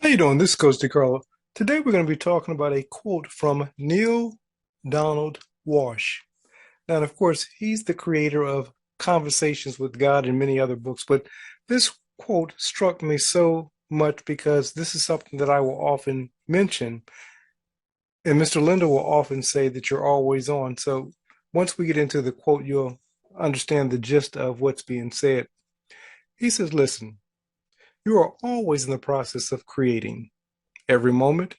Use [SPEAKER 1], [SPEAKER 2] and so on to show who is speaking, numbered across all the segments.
[SPEAKER 1] How you doing? This is Coach DeCarlo. Today we're going to be talking about a quote from Neale Donald Walsch. Now, of course, he's the creator of Conversations with God and many other books, but this quote struck me so much because this is something that I will often mention, and Mr. Linda will often say that you're always on. So once we get into the quote, you'll understand the gist of what's being said. He says, listen, you are always in the process of creating. Every moment,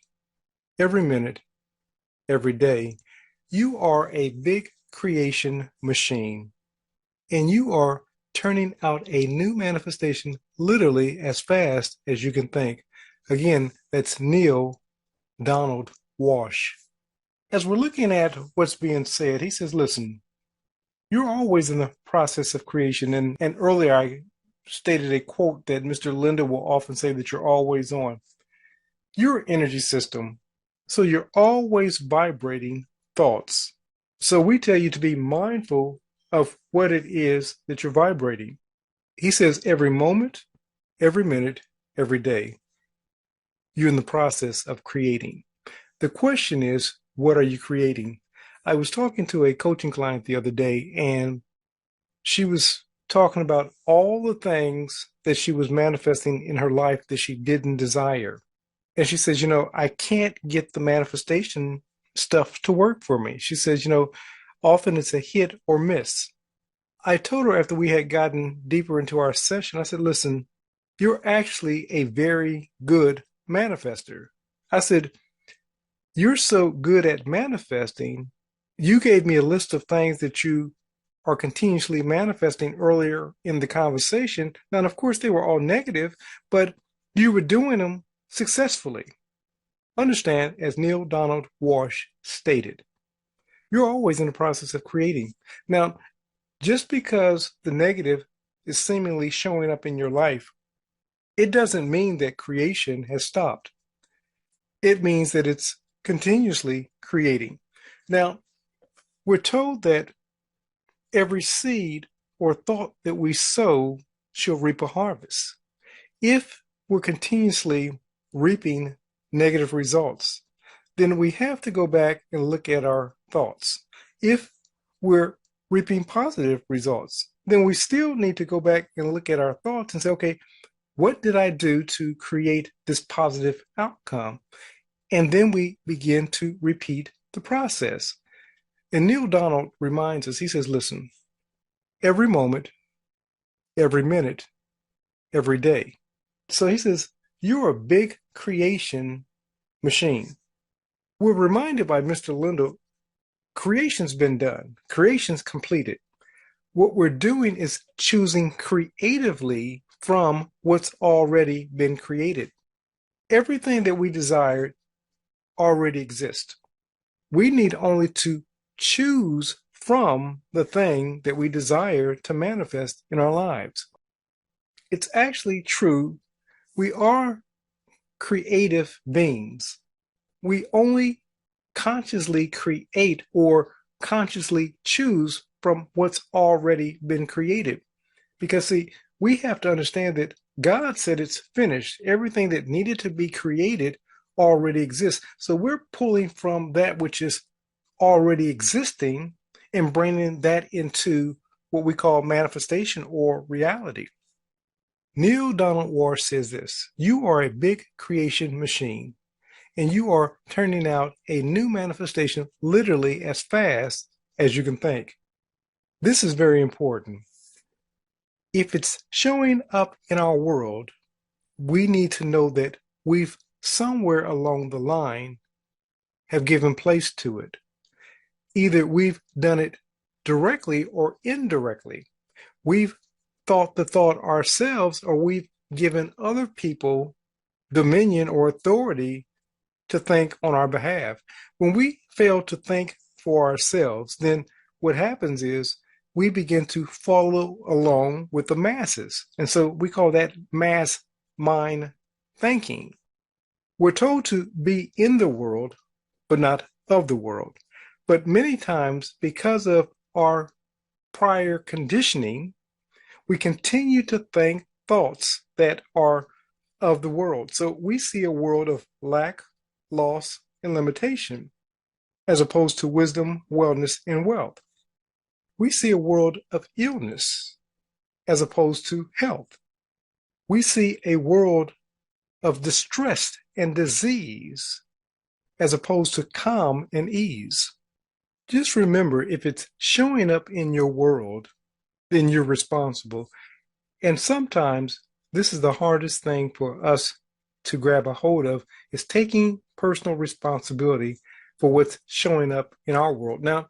[SPEAKER 1] every minute, every day, you are a big creation machine, and you are turning out a new manifestation literally as fast as you can think. Again, that's Neale Donald Walsch. As we're looking at what's being said, he says, listen, you're always in the process of creation. And earlier I stated a quote that Mr. Linda will often say that you're always on. Your energy system. So you're always vibrating thoughts. So we tell you to be mindful of what it is that you're vibrating. He says every moment, every minute, every day, you're in the process of creating. The question is, what are you creating? I was talking to a coaching client the other day, and she was talking about all the things that she was manifesting in her life that she didn't desire. And she says, I can't get the manifestation stuff to work for me. She says, often it's a hit or miss. I told her after we had gotten deeper into our session, I said, listen, you're actually a very good manifester. I said, you're so good at manifesting. You gave me a list of things that you are continuously manifesting earlier in the conversation. Now, and of course, they were all negative, but you were doing them successfully. Understand, as Neale Donald Walsch stated, you're always in the process of creating. Now, just because the negative is seemingly showing up in your life, it doesn't mean that creation has stopped. It means that it's continuously creating. Now, we're told that every seed or thought that we sow shall reap a harvest. If we're continuously reaping negative results, then we have to go back and look at our thoughts. If we're reaping positive results, then we still need to go back and look at our thoughts and say, okay, what did I do to create this positive outcome? And then we begin to repeat the process. And Neale Donald reminds us, he says, listen, every moment, every minute, every day. So he says, you're a big creation machine. We're reminded by Mr. Linda, creation's been done. Creation's completed. What we're doing is choosing creatively from what's already been created. Everything that we desired already exists. We need only to choose from the thing that we desire to manifest in our lives. It's actually true. We are creative beings. We only consciously create or consciously choose from what's already been created. Because, see, we have to understand that God said it's finished. Everything that needed to be created already exists. So we're pulling from that which is already existing and bringing that into what we call manifestation or reality. Neale Donald Walsch says this: you are a big creation machine, and you are turning out a new manifestation literally as fast as you can think. This is very important. If it's showing up in our world, we need to know that we've somewhere along the line have given place to it. Either we've done it directly or indirectly. We've thought the thought ourselves, or we've given other people dominion or authority to think on our behalf. When we fail to think for ourselves, then what happens is we begin to follow along with the masses. And so we call that mass mind thinking. We're told to be in the world, but not of the world. But many times, because of our prior conditioning, we continue to think thoughts that are of the world. So we see a world of lack, loss, and limitation, as opposed to wisdom, wellness, and wealth. We see a world of illness, as opposed to health. We see a world of distress and disease, as opposed to calm and ease. Just remember, if it's showing up in your world, then you're responsible. And sometimes this is the hardest thing for us to grab a hold of, is taking personal responsibility for what's showing up in our world. Now,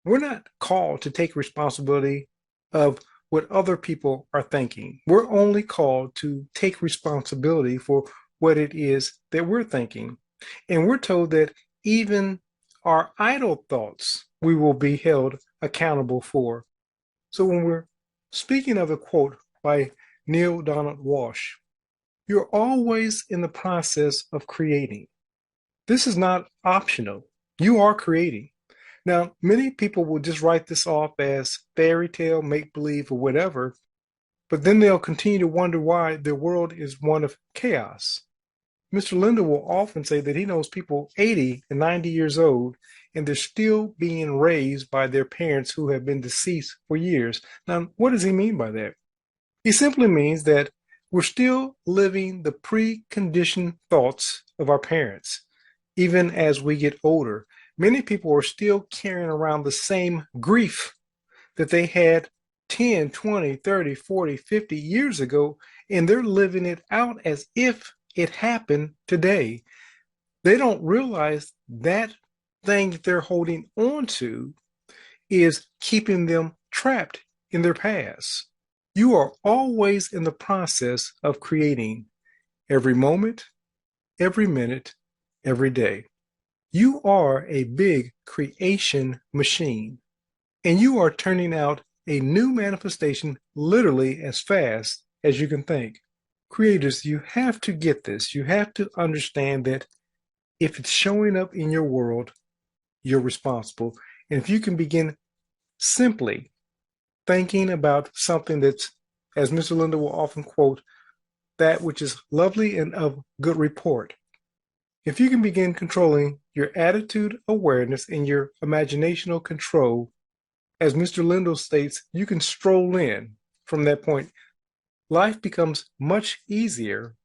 [SPEAKER 1] we're not called to take responsibility of what other people are thinking. We're only called to take responsibility for what it is that we're thinking. And we're told that even our idle thoughts we will be held accountable for. So when we're speaking of a quote by Neale Donald Walsch, you're always in the process of creating. This is not optional. You are creating. Now, many people will just write this off as fairy tale, make-believe, or whatever, but then they'll continue to wonder why their world is one of chaos. Mr. Linder will often say that he knows people 80 and 90 years old, and they're still being raised by their parents who have been deceased for years. Now, what does he mean by that? He simply means that we're still living the preconditioned thoughts of our parents, even as we get older. Many people are still carrying around the same grief that they had 10, 20, 30, 40, 50 years ago, and they're living it out as if it happened today. They don't realize that thing that they're holding on to is keeping them trapped in their past. You are always in the process of creating every moment, every minute, every day. You are a big creation machine, and you are turning out a new manifestation literally as fast as you can think. Creators, you have to get this. You have to understand that if it's showing up in your world, you're responsible. And if you can begin simply thinking about something that's, as Mr. Linder will often quote, that which is lovely and of good report. If you can begin controlling your attitude awareness and your imaginational control, as Mr. Linder states, you can stroll in from that point. Life becomes much easier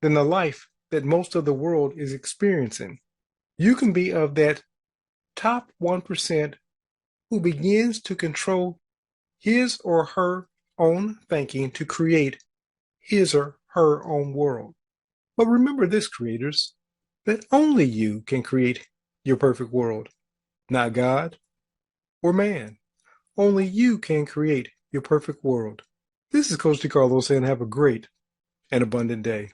[SPEAKER 1] than the life that most of the world is experiencing. You can be of that top 1% who begins to control his or her own thinking to create his or her own world. But remember this, creators, that only you can create your perfect world, not God or man. Only you can create your perfect world. This is Coach DeCarlo saying have a great and abundant day.